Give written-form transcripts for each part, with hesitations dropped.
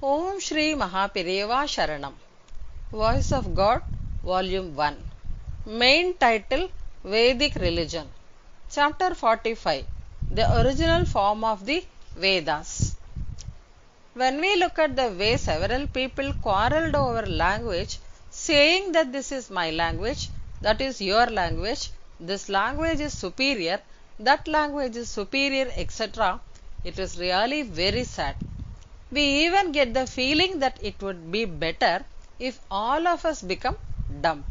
Om Shri Mahapireva Sharanam. Voice of God, Volume 1. Main title, Vedic Religion. Chapter 45. The original form of the Vedas. When we look at the way several people quarreled over language, saying that this is my language, that is your language, this language is superior, that language is superior, etc., it is really very sad. We even get the feeling that it would be better if all of us become dumb.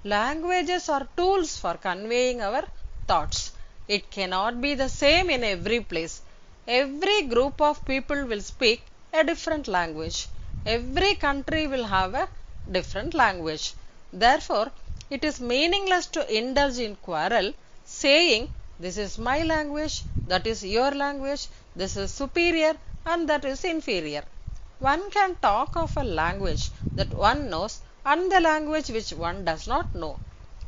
Languages are tools for conveying our thoughts. It cannot be the same in every place. Every group of people will speak a different language. Every country will have a different language. Therefore, it is meaningless to indulge in quarrel, saying, this is my language, that is your language, this is superior and that is inferior. One can talk of a language that one knows and the language which one does not know.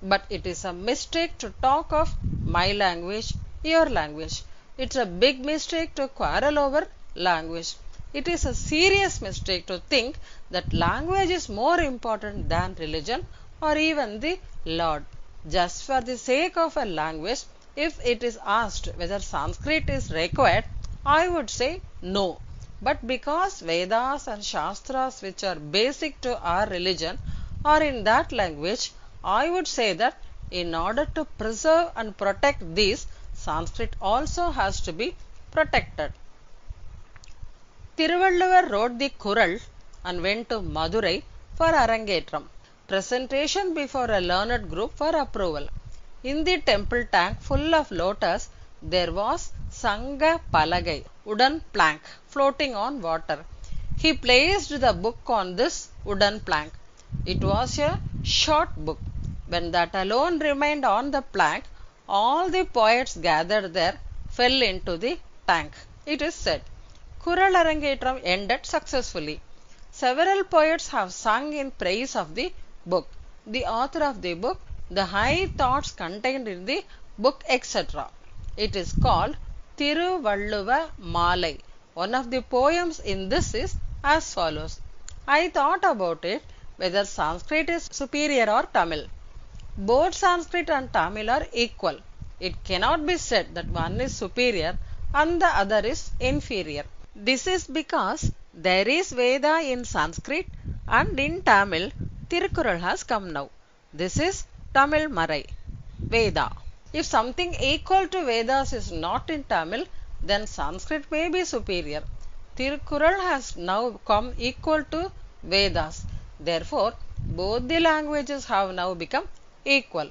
But it is a mistake to talk of my language, your language. It's a big mistake to quarrel over language. It is a serious mistake to think that language is more important than religion or even the Lord. Just for the sake of a language, if it is asked whether Sanskrit is required, I would say no. But because Vedas and Shastras, which are basic to our religion, are in that language, I would say that in order to preserve and protect these, Sanskrit also has to be protected. Thiruvalluvar wrote the Kural and went to Madurai for Arangetram, presentation before a learned group for approval. In the temple tank full of lotus, there was Sangha Palagai, wooden plank, floating on water. He placed the book on this wooden plank. It was a short book. When that alone remained on the plank, all the poets gathered there fell into the tank. It is said, Kural Arangetram ended successfully. Several poets have sung in praise of the book, the author of the book, the high thoughts contained in the book, etc. It is called Thiruvalluva Malai. One of the poems in this is as follows. I thought about it, whether Sanskrit is superior or Tamil. Both Sanskrit and Tamil are equal. It cannot be said that one is superior and the other is inferior. This is because there is Veda in Sanskrit and in Tamil, Tirukkural has come now. This is Tamil Marai, Veda. If something equal to Vedas is not in Tamil, then Sanskrit may be superior. Tirukkural has now come equal to Vedas. Therefore, both the languages have now become equal.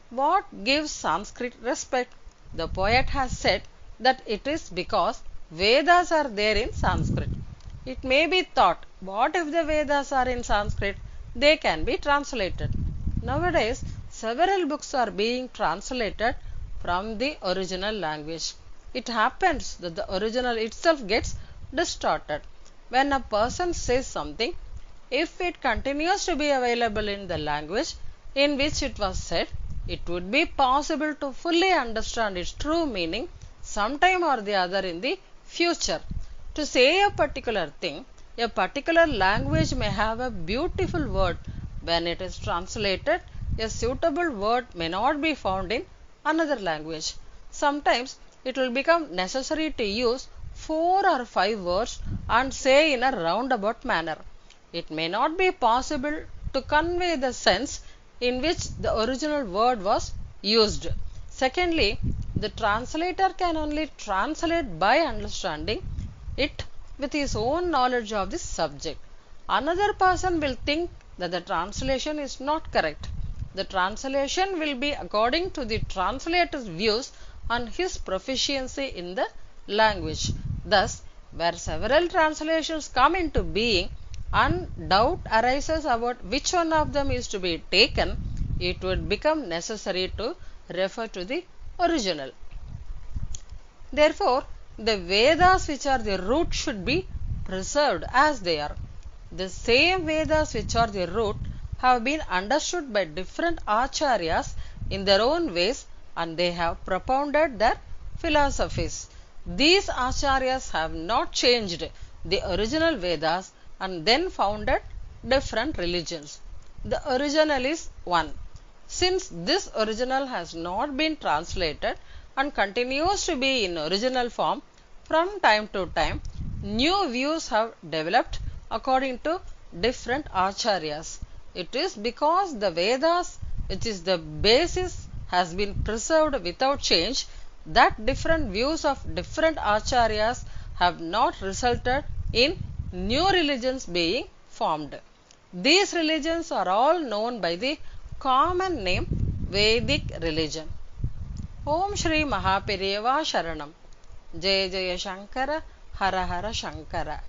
What gives Sanskrit respect? The poet has said that it is because Vedas are there in Sanskrit. It may be thought, what if the Vedas are in Sanskrit? They can be translated. Nowadays, several books are being translated from the original language. It happens that the original itself gets distorted. When a person says something, if it continues to be available in the language in which it was said, it would be possible to fully understand its true meaning sometime or the other in the future. To say a particular thing, a particular language may have a beautiful word. When it is translated, a suitable word may not be found in another language. Sometimes it will become necessary to use 4 or 5 words and say in a roundabout manner. It may not be possible to convey the sense in which the original word was used. Secondly, the translator can only translate by understanding it with his own knowledge of the subject. Another person will think that the translation is not correct. The translation will be according to the translator's views and his proficiency in the language. Thus, where several translations come into being and doubt arises about which one of them is to be taken, it would become necessary to refer to the original. Therefore, the Vedas which are the root should be preserved as they are. The same Vedas which are the root have been understood by different acharyas in their own ways and they have propounded their philosophies. These acharyas have not changed the original Vedas and then founded different religions. The original is one. Since this original has not been translated and continues to be in original form from time to time, new views have developed according to different acharyas. It is because the Vedas, which is the basis, has been preserved without change, that different views of different acharyas have not resulted in new religions being formed. These religions are all known by the common name Vedic religion. Om Shri Mahaperiyava Sharanam. Jaya Jaya Shankara Hara Hara Shankara.